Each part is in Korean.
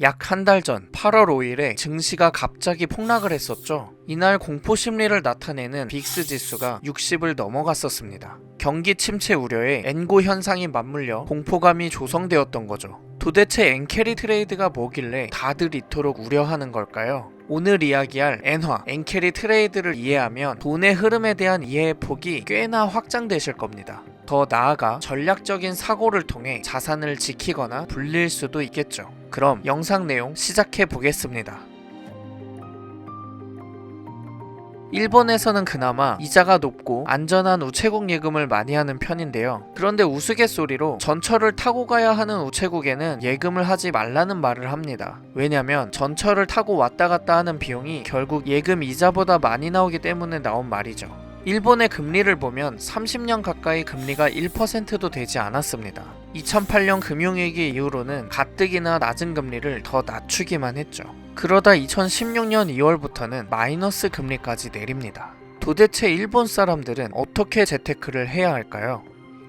약 한 달 전 8월 5일에 증시가 갑자기 폭락을 했었죠. 이날 공포 심리를 나타내는 빅스 지수가 60을 넘어갔었습니다. 경기 침체 우려에 엔고 현상이 맞물려 공포감이 조성되었던 거죠. 도대체 엔캐리 트레이드가 뭐길래 다들 이토록 우려하는 걸까요? 오늘 이야기할 엔화, 엔캐리 트레이드를 이해하면 돈의 흐름에 대한 이해의 폭이 꽤나 확장되실 겁니다. 더 나아가 전략적인 사고를 통해 자산을 지키거나 불릴 수도 있겠죠. 그럼 영상 내용 시작해 보겠습니다. 일본에서는 그나마 이자가 높고 안전한 우체국 예금을 많이 하는 편인데요. 그런데 우스갯소리로 전철을 타고 가야 하는 우체국에는 예금을 하지 말라는 말을 합니다. 왜냐면 전철을 타고 왔다 갔다 하는 비용이 결국 예금 이자보다 많이 나오기 때문에 나온 말이죠. 일본의 금리를 보면 30년 가까이 금리가 1%도 되지 않았습니다. 2008년 금융위기 이후로는 가뜩이나 낮은 금리를 더 낮추기만 했죠. 그러다 2016년 2월부터는 마이너스 금리까지 내립니다. 도대체 일본 사람들은 어떻게 재테크를 해야 할까요?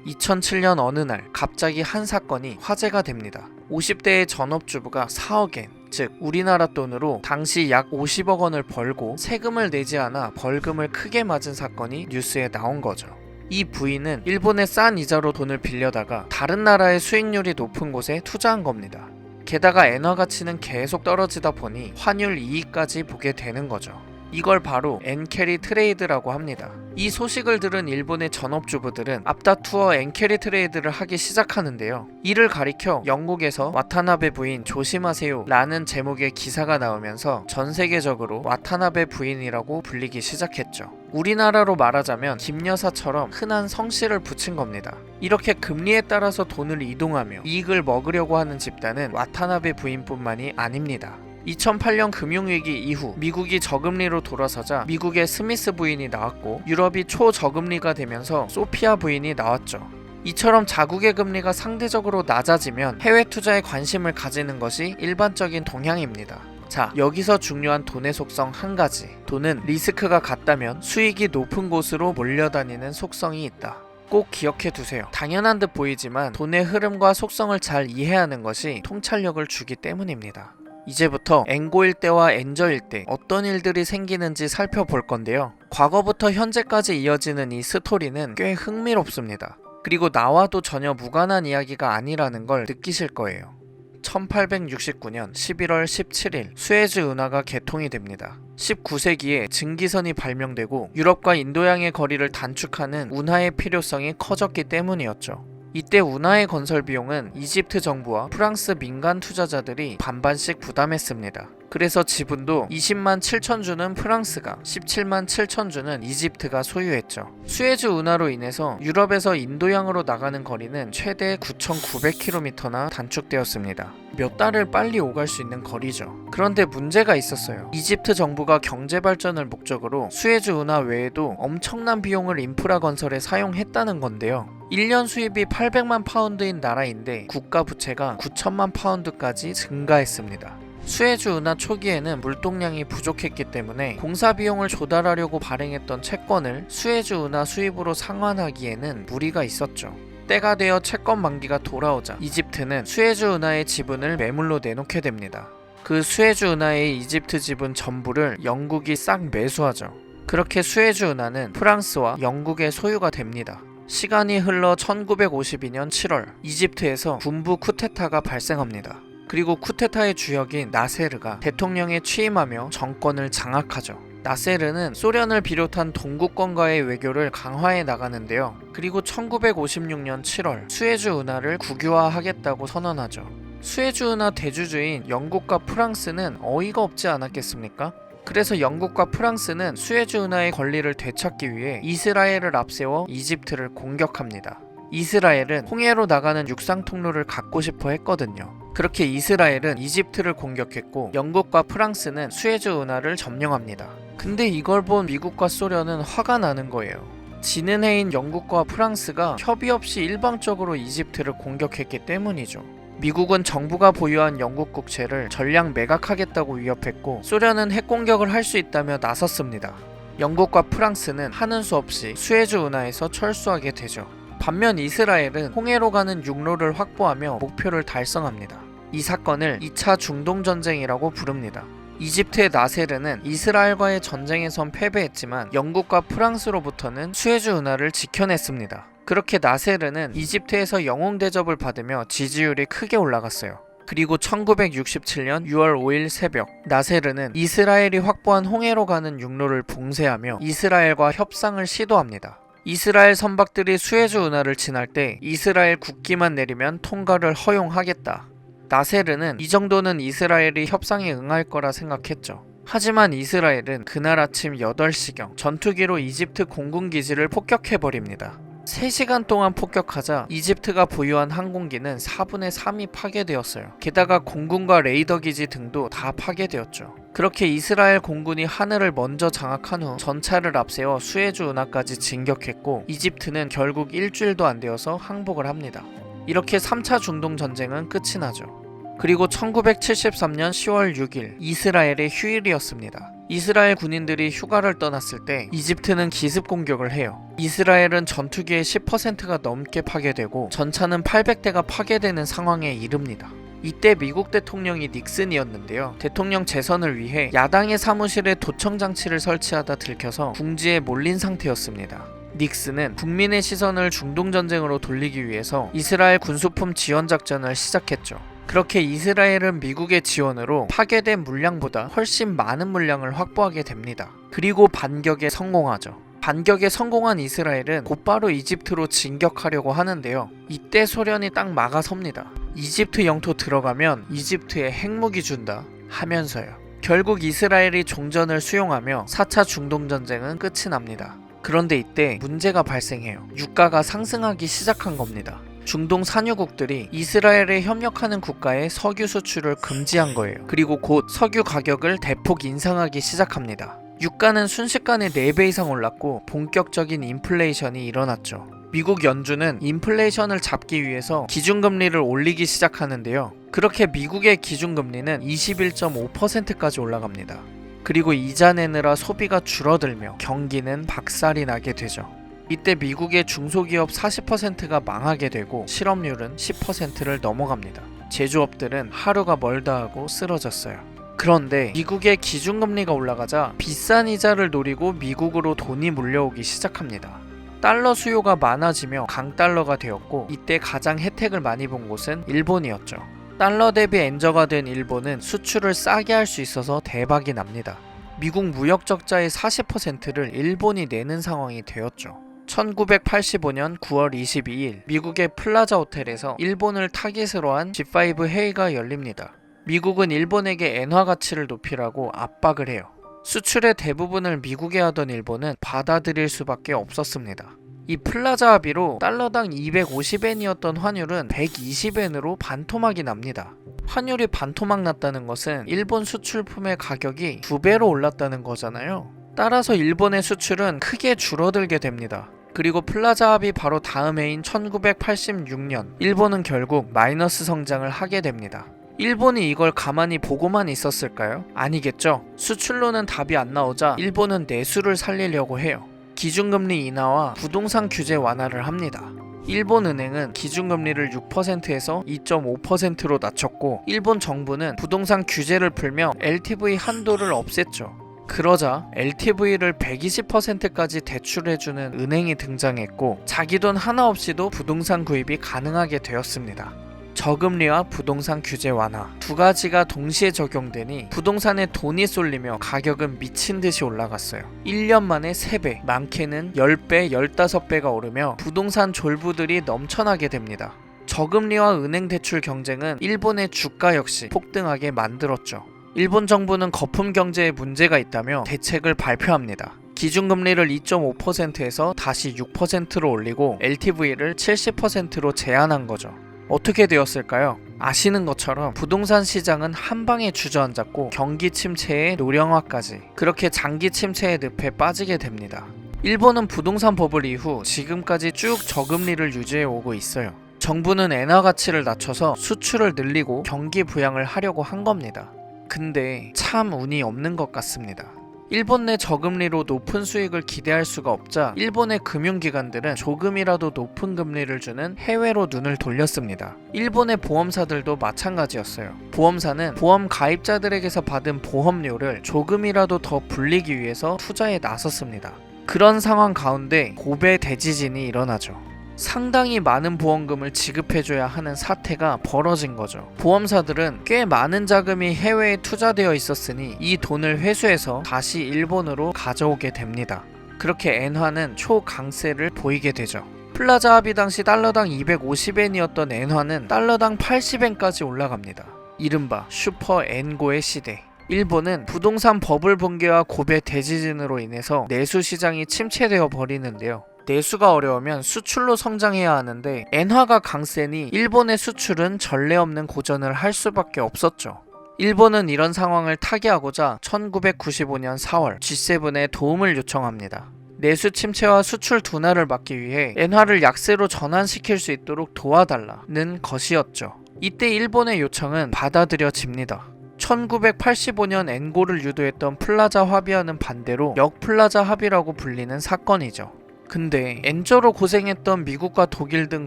2007년 어느 날 갑자기 한 사건이 화제가 됩니다. 50대의 전업주부가 4억엔, 즉 우리나라 돈으로 당시 약 50억 원을 벌고 세금을 내지 않아 벌금을 크게 맞은 사건이 뉴스에 나온 거죠. 이 부인은 일본의 싼 이자로 돈을 빌려다가 다른 나라의 수익률이 높은 곳에 투자한 겁니다. 게다가 엔화 가치는 계속 떨어지다 보니 환율 이익까지 보게 되는 거죠. 이걸 바로 엔캐리 트레이드라고 합니다. 이 소식을 들은 일본의 전업주부들은 앞다투어 엔캐리 트레이드를 하기 시작하는데요. 이를 가리켜 영국에서 와타나베 부인 조심하세요 라는 제목의 기사가 나오면서 전 세계적으로 와타나베 부인이라고 불리기 시작했죠. 우리나라로 말하자면 김여사처럼 흔한 성씨를 붙인 겁니다. 이렇게 금리에 따라서 돈을 이동하며 이익을 먹으려고 하는 집단은 와타나베 부인뿐만이 아닙니다. 2008년 금융위기 이후 미국이 저금리로 돌아서자 미국의 스미스 부인이 나왔고 유럽이 초저금리가 되면서 소피아 부인이 나왔죠. 이처럼 자국의 금리가 상대적으로 낮아지면 해외 투자에 관심을 가지는 것이 일반적인 동향입니다. 자, 여기서 중요한 돈의 속성 한 가지. 돈은 리스크가 같다면 수익이 높은 곳으로 몰려다니는 속성이 있다. 꼭 기억해 두세요. 당연한 듯 보이지만 돈의 흐름과 속성을 잘 이해하는 것이 통찰력을 주기 때문입니다. 이제부터 엔고일 때와 엔저일 때 어떤 일들이 생기는지 살펴볼 건데요. 과거부터 현재까지 이어지는 이 스토리는 꽤 흥미롭습니다. 그리고 나와도 전혀 무관한 이야기가 아니라는 걸 느끼실 거예요. 1869년 11월 17일 수에즈 운하가 개통이 됩니다. 19세기에 증기선이 발명되고 유럽과 인도양의 거리를 단축하는 운하의 필요성이 커졌기 때문이었죠. 이때 운하의 건설 비용은 이집트 정부와 프랑스 민간 투자자들이 반반씩 부담했습니다. 그래서 지분도 20만 7천 주는 프랑스가, 17만 7천 주는 이집트가 소유했죠. 수에즈 운하로 인해서 유럽에서 인도양으로 나가는 거리는 최대 9,900km나 단축되었습니다. 몇 달을 빨리 오갈 수 있는 거리죠. 그런데 문제가 있었어요. 이집트 정부가 경제 발전을 목적으로 수에즈 운하 외에도 엄청난 비용을 인프라 건설에 사용했다는 건데요. 1년 수입이 800만 파운드인 나라인데 국가 부채가 9천만 파운드까지 증가했습니다. 수에즈 운하 초기에는 물동량이 부족했기 때문에 공사 비용을 조달하려고 발행했던 채권을 수에즈 운하 수입으로 상환하기에는 무리가 있었죠. 때가 되어 채권 만기가 돌아오자 이집트는 수에즈 운하의 지분을 매물로 내놓게 됩니다. 그 수에즈 운하의 이집트 지분 전부를 영국이 싹 매수하죠. 그렇게 수에즈 운하는 프랑스와 영국의 소유가 됩니다. 시간이 흘러 1952년 7월 이집트에서 군부 쿠데타가 발생합니다. 그리고 쿠데타의 주역인 나세르가 대통령에 취임하며 정권을 장악하죠. 나세르는 소련을 비롯한 동구권과의 외교를 강화해 나가는데요. 그리고 1956년 7월 수에즈 운하를 국유화하겠다고 선언하죠. 수에즈 운하 대주주인 영국과 프랑스는 어이가 없지 않았겠습니까? 그래서 영국과 프랑스는 수에즈 운하의 권리를 되찾기 위해 이스라엘을 앞세워 이집트를 공격합니다. 이스라엘은 홍해로 나가는 육상 통로를 갖고 싶어 했거든요. 그렇게 이스라엘은 이집트를 공격했고 영국과 프랑스는 수에즈 운하를 점령합니다. 근데 이걸 본 미국과 소련은 화가 나는 거예요. 지는 해인 영국과 프랑스가 협의 없이 일방적으로 이집트를 공격했기 때문이죠. 미국은 정부가 보유한 영국 국채를 전량 매각하겠다고 위협했고 소련은 핵공격을 할 수 있다며 나섰습니다. 영국과 프랑스는 하는 수 없이 수에즈 운하에서 철수하게 되죠. 반면 이스라엘은 홍해로 가는 육로를 확보하며 목표를 달성합니다. 이 사건을 2차 중동전쟁이라고 부릅니다. 이집트의 나세르는 이스라엘과의 전쟁에선 패배했지만 영국과 프랑스로부터는 수에즈 운하를 지켜냈습니다. 그렇게 나세르는 이집트에서 영웅 대접을 받으며 지지율이 크게 올라갔어요. 그리고 1967년 6월 5일 새벽, 나세르는 이스라엘이 확보한 홍해로 가는 육로를 봉쇄하며 이스라엘과 협상을 시도합니다. 이스라엘 선박들이 수에즈 운하를 지날 때 이스라엘 국기만 내리면 통과를 허용하겠다. 나세르는 이 정도는 이스라엘이 협상에 응할 거라 생각했죠. 하지만 이스라엘은 그날 아침 8시경 전투기로 이집트 공군기지를 폭격해버립니다. 3시간 동안 폭격하자 이집트가 보유한 항공기는 4분의 3이 파괴되었어요. 게다가 공군과 레이더 기지 등도 다 파괴되었죠. 그렇게 이스라엘 공군이 하늘을 먼저 장악한 후 전차를 앞세워 수에즈 운하까지 진격했고 이집트는 결국 일주일도 안 되어서 항복을 합니다. 이렇게 3차 중동 전쟁은 끝이 나죠. 그리고 1973년 10월 6일 이스라엘의 휴일이었습니다. 이스라엘 군인들이 휴가를 떠났을 때 이집트는 기습 공격을 해요. 이스라엘은 전투기의 10%가 넘게 파괴되고 전차는 800대가 파괴되는 상황에 이릅니다. 이때 미국 대통령이 닉슨이었는데요. 대통령 재선을 위해 야당의 사무실에 도청 장치를 설치하다 들켜서 궁지에 몰린 상태였습니다. 닉슨은 국민의 시선을 중동전쟁으로 돌리기 위해서 이스라엘 군수품 지원 작전을 시작했죠. 그렇게 이스라엘은 미국의 지원으로 파괴된 물량보다 훨씬 많은 물량을 확보하게 됩니다. 그리고 반격에 성공하죠. 반격에 성공한 이스라엘은 곧바로 이집트로 진격하려고 하는데요. 이때 소련이 딱 막아섭니다. 이집트 영토 들어가면 이집트에 핵무기 준다 하면서요. 결국 이스라엘이 종전을 수용하며 4차 중동전쟁은 끝이 납니다. 그런데 이때 문제가 발생해요. 유가가 상승하기 시작한 겁니다. 중동 산유국들이 이스라엘에 협력하는 국가의 석유 수출을 금지한 거예요. 그리고 곧 석유 가격을 대폭 인상하기 시작합니다. 유가는 순식간에 4배 이상 올랐고 본격적인 인플레이션이 일어났죠. 미국 연준은 인플레이션을 잡기 위해서 기준금리를 올리기 시작하는데요. 그렇게 미국의 기준금리는 21.5%까지 올라갑니다. 그리고 이자 내느라 소비가 줄어들며 경기는 박살이 나게 되죠. 이때 미국의 중소기업 40%가 망하게 되고 실업률은 10%를 넘어갑니다. 제조업들은 하루가 멀다 하고 쓰러졌어요. 그런데 미국의 기준금리가 올라가자 비싼 이자를 노리고 미국으로 돈이 몰려오기 시작합니다. 달러 수요가 많아지며 강달러가 되었고 이때 가장 혜택을 많이 본 곳은 일본이었죠. 달러 대비 엔저가 된 일본은 수출을 싸게 할 수 있어서 대박이 납니다. 미국 무역 적자의 40%를 일본이 내는 상황이 되었죠. 1985년 9월 22일 미국의 플라자 호텔에서 일본을 타깃으로 한 G5 회의가 열립니다. 미국은 일본에게 엔화 가치를 높이라고 압박을 해요. 수출의 대부분을 미국에 하던 일본은 받아들일 수밖에 없었습니다. 이 플라자 합의로 달러당 250엔이었던 환율은 120엔으로 반토막이 납니다. 환율이 반토막 났다는 것은 일본 수출품의 가격이 2배로 올랐다는 거잖아요. 따라서 일본의 수출은 크게 줄어들게 됩니다. 그리고 플라자 합의 바로 다음 해인 1986년 일본은 결국 마이너스 성장을 하게 됩니다. 일본이 이걸 가만히 보고만 있었을까요? 아니겠죠. 수출로는 답이 안 나오자 일본은 내수를 살리려고 해요. 기준금리 인하와 부동산 규제 완화를 합니다. 일본은행은 기준금리를 6%에서 2.5%로 낮췄고 일본 정부는 부동산 규제를 풀며 LTV 한도를 없앴죠. 그러자 LTV를 120%까지 대출해주는 은행이 등장했고 자기 돈 하나 없이도 부동산 구입이 가능하게 되었습니다. 저금리와 부동산 규제 완화 두 가지가 동시에 적용되니 부동산에 돈이 쏠리며 가격은 미친듯이 올라갔어요. 1년 만에 3배, 많게는 10배, 15배가 오르며 부동산 졸부들이 넘쳐나게 됩니다. 저금리와 은행 대출 경쟁은 일본의 주가 역시 폭등하게 만들었죠. 일본 정부는 거품 경제에 문제가 있다며 대책을 발표합니다. 기준금리를 2.5%에서 다시 6%로 올리고 LTV를 70%로 제한한 거죠. 어떻게 되었을까요? 아시는 것처럼 부동산 시장은 한방에 주저앉았고 경기 침체에 노령화까지 그렇게 장기 침체의 늪에 빠지게 됩니다. 일본은 부동산 버블 이후 지금까지 쭉 저금리를 유지해 오고 있어요. 정부는 엔화 가치를 낮춰서 수출을 늘리고 경기 부양을 하려고 한 겁니다. 근데 참 운이 없는 것 같습니다. 일본 내 저금리로 높은 수익을 기대할 수가 없자 일본의 금융기관들은 조금이라도 높은 금리를 주는 해외로 눈을 돌렸습니다. 일본의 보험사들도 마찬가지였어요. 보험사는 보험 가입자들에게서 받은 보험료를 조금이라도 더 불리기 위해서 투자에 나섰습니다. 그런 상황 가운데 고베 대지진이 일어나죠. 상당히 많은 보험금을 지급해줘야 하는 사태가 벌어진 거죠. 보험사들은 꽤 많은 자금이 해외에 투자되어 있었으니 이 돈을 회수해서 다시 일본으로 가져오게 됩니다. 그렇게 엔화는 초강세를 보이게 되죠. 플라자 합의 당시 달러당 250엔이었던 엔화는 달러당 80엔까지 올라갑니다. 이른바 슈퍼 엔고의 시대. 일본은 부동산 버블 붕괴와 고베 대지진으로 인해서 내수 시장이 침체되어 버리는데요. 내수가 어려우면 수출로 성장해야 하는데 엔화가 강세니 일본의 수출은 전례 없는 고전을 할 수밖에 없었죠. 일본은 이런 상황을 타개하고자 1995년 4월 G7에 도움을 요청합니다. 내수 침체와 수출 둔화를 막기 위해 엔화를 약세로 전환시킬 수 있도록 도와달라는 것이었죠. 이때 일본의 요청은 받아들여집니다. 1985년 엔고를 유도했던 플라자 합의와는 반대로 역플라자 합의라고 불리는 사건이죠. 근데 엔저로 고생했던 미국과 독일 등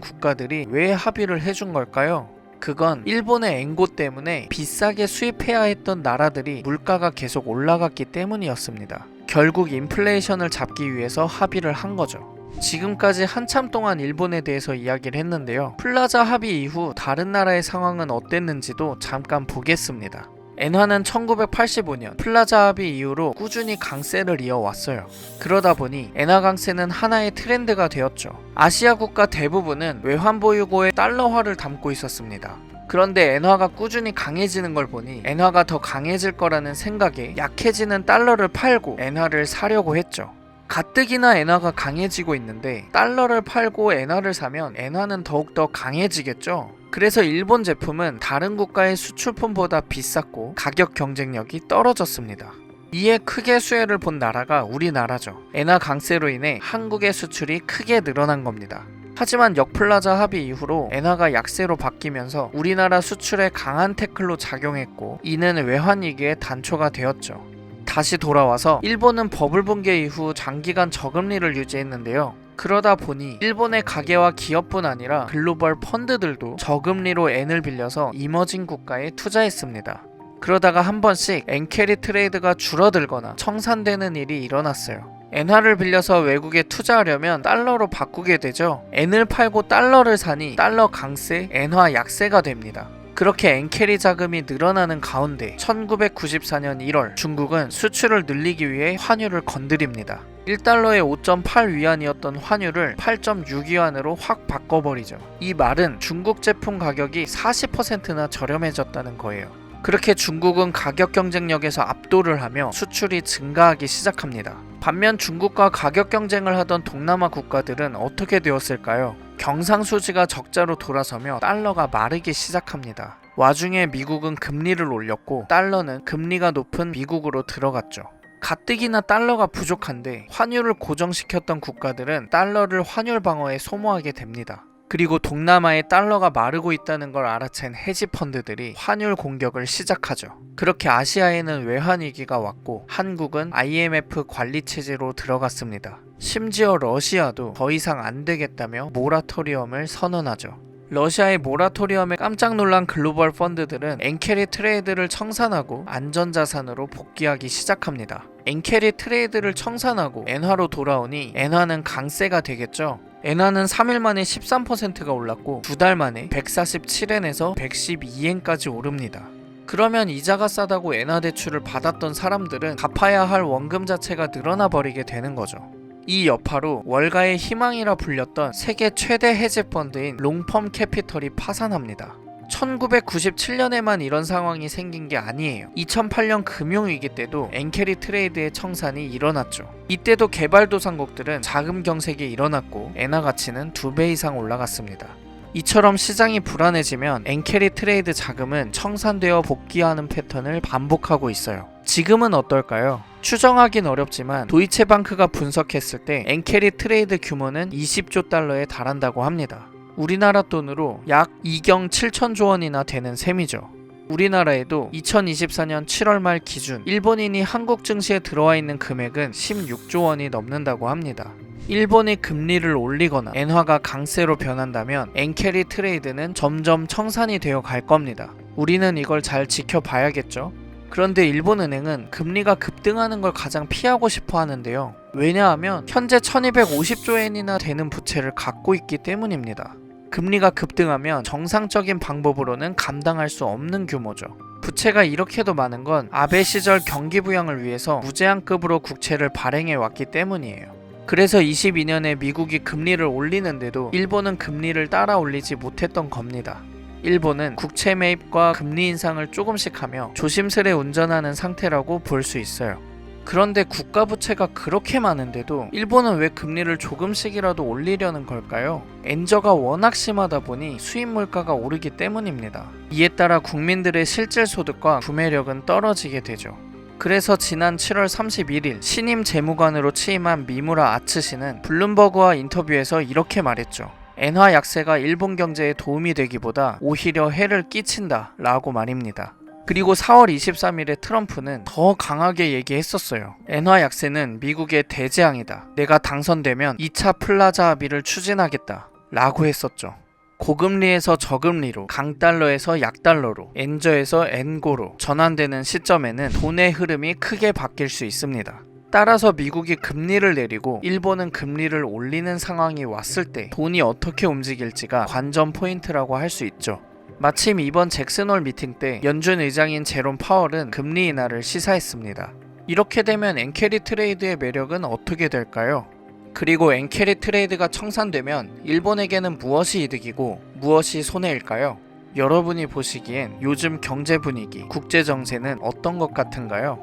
국가들이 왜 합의를 해준 걸까요? 그건 일본의 엔고 때문에 비싸게 수입해야 했던 나라들이 물가가 계속 올라갔기 때문이었습니다. 결국 인플레이션을 잡기 위해서 합의를 한 거죠. 지금까지 한참 동안 일본에 대해서 이야기를 했는데요. 플라자 합의 이후 다른 나라의 상황은 어땠는지도 잠깐 보겠습니다. 엔화는 1985년 플라자 합의 이후로 꾸준히 강세를 이어왔어요. 그러다 보니 엔화 강세는 하나의 트렌드가 되었죠. 아시아 국가 대부분은 외환 보유고에 달러화를 담고 있었습니다. 그런데 엔화가 꾸준히 강해지는 걸 보니 엔화가 더 강해질 거라는 생각에 약해지는 달러를 팔고 엔화를 사려고 했죠. 가뜩이나 엔화가 강해지고 있는데 달러를 팔고 엔화를 사면 엔화는 더욱더 강해지겠죠. 그래서 일본 제품은 다른 국가의 수출품보다 비쌌고 가격 경쟁력이 떨어졌습니다. 이에 크게 수혜를 본 나라가 우리나라죠. 엔화 강세로 인해 한국의 수출이 크게 늘어난 겁니다. 하지만 역플라자 합의 이후로 엔화가 약세로 바뀌면서 우리나라 수출에 강한 태클로 작용했고 이는 외환위기의 단초가 되었죠. 다시 돌아와서 일본은 버블 붕괴 이후 장기간 저금리를 유지했는데요. 그러다 보니 일본의 가계와 기업뿐 아니라 글로벌 펀드들도 저금리로 엔을 빌려서 이머징 국가에 투자했습니다. 그러다가 한 번씩 엔캐리 트레이드가 줄어들거나 청산되는 일이 일어났어요. 엔화를 빌려서 외국에 투자하려면 달러로 바꾸게 되죠. 엔을 팔고 달러를 사니 달러 강세, 엔화 약세가 됩니다. 그렇게 엔캐리 자금이 늘어나는 가운데 1994년 1월 중국은 수출을 늘리기 위해 환율을 건드립니다. 1달러에 5.8위안이었던 환율을 8.6위안으로 확 바꿔버리죠. 이 말은 중국 제품 가격이 40%나 저렴해졌다는 거예요. 그렇게 중국은 가격 경쟁력에서 압도를 하며 수출이 증가하기 시작합니다. 반면 중국과 가격 경쟁을 하던 동남아 국가들은 어떻게 되었을까요? 경상수지가 적자로 돌아서며 달러가 마르기 시작합니다. 와중에 미국은 금리를 올렸고 달러는 금리가 높은 미국으로 들어갔죠. 가뜩이나 달러가 부족한데 환율을 고정시켰던 국가들은 달러를 환율 방어에 소모하게 됩니다. 그리고 동남아에 달러가 마르고 있다는 걸 알아챈 헤지펀드들이 환율 공격을 시작하죠. 그렇게 아시아에는 외환위기가 왔고 한국은 IMF 관리체제로 들어갔습니다. 심지어 러시아도 더 이상 안 되겠다며 모라토리엄을 선언하죠. 러시아의 모라토리엄에 깜짝 놀란 글로벌 펀드들은 엔캐리 트레이드를 청산하고 안전자산으로 복귀하기 시작합니다. 엔캐리 트레이드를 청산하고 엔화로 돌아오니 엔화는 강세가 되겠죠. 엔화는 3일 만에 13%가 올랐고 2달 만에 147엔에서 112엔까지 오릅니다. 그러면 이자가 싸다고 엔화 대출을 받았던 사람들은 갚아야 할 원금 자체가 늘어나 버리게 되는 거죠. 이 여파로 월가의 희망이라 불렸던 세계 최대 헤지펀드인 롱펌 캐피털이 파산합니다. 1997년에만 이런 상황이 생긴 게 아니에요. 2008년 금융위기 때도 엔캐리 트레이드의 청산이 일어났죠. 이때도 개발도상국들은 자금 경색이 일어났고 엔화 가치는 2배 이상 올라갔습니다. 이처럼 시장이 불안해지면 엔캐리 트레이드 자금은 청산되어 복귀하는 패턴을 반복하고 있어요. 지금은 어떨까요? 추정하긴 어렵지만 도이체방크가 분석했을 때 엔캐리 트레이드 규모는 20조 달러에 달한다고 합니다. 우리나라 돈으로 약 2경 7천조 원이나 되는 셈이죠. 우리나라에도 2024년 7월 말 기준 일본인이 한국 증시에 들어와 있는 금액은 16조 원이 넘는다고 합니다. 일본이 금리를 올리거나 엔화가 강세로 변한다면 엔캐리 트레이드는 점점 청산이 되어 갈 겁니다. 우리는 이걸 잘 지켜봐야겠죠. 그런데 일본은행은 금리가 급등하는 걸 가장 피하고 싶어 하는데요. 왜냐하면 현재 1250조 엔이나 되는 부채를 갖고 있기 때문입니다. 금리가 급등하면 정상적인 방법으로는 감당할 수 없는 규모죠. 부채가 이렇게도 많은 건 아베 시절 경기 부양을 위해서 무제한급으로 국채를 발행해 왔기 때문이에요. 그래서 22년에 미국이 금리를 올리는데도 일본은 금리를 따라 올리지 못했던 겁니다. 일본은 국채 매입과 금리 인상을 조금씩 하며 조심스레 운전하는 상태라고 볼 수 있어요. 그런데 국가 부채가 그렇게 많은데도 일본은 왜 금리를 조금씩이라도 올리려는 걸까요? 엔저가 워낙 심하다 보니 수입 물가가 오르기 때문입니다. 이에 따라 국민들의 실질 소득과 구매력은 떨어지게 되죠. 그래서 지난 7월 31일 신임 재무관으로 취임한 미무라 아츠씨는 블룸버그와 인터뷰에서 이렇게 말했죠. 엔화 약세가 일본 경제에 도움이 되기보다 오히려 해를 끼친다 라고 말입니다. 그리고 4월 23일에 트럼프는 더 강하게 얘기했었어요. 엔화 약세는 미국의 대재앙이다. 내가 당선되면 2차 플라자 합의를 추진하겠다 라고 했었죠. 고금리에서 저금리로, 강달러에서 약달러로, 엔저에서 엔고로 전환되는 시점에는 돈의 흐름이 크게 바뀔 수 있습니다. 따라서 미국이 금리를 내리고 일본은 금리를 올리는 상황이 왔을 때 돈이 어떻게 움직일지가 관전 포인트라고 할 수 있죠. 마침 이번 잭슨홀 미팅 때 연준 의장인 제롬 파월은 금리 인하를 시사했습니다. 이렇게 되면 엔캐리 트레이드의 매력은 어떻게 될까요? 그리고 엔캐리 트레이드가 청산되면 일본에게는 무엇이 이득이고 무엇이 손해일까요? 여러분이 보시기엔 요즘 경제 분위기, 국제 정세는 어떤 것 같은가요?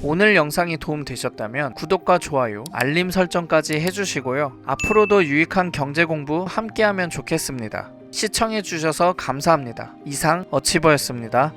오늘 영상이 도움되셨다면 구독과 좋아요, 알림 설정까지 해주시고요. 앞으로도 유익한 경제 공부 함께하면 좋겠습니다. 시청해주셔서 감사합니다. 이상 어치버였습니다.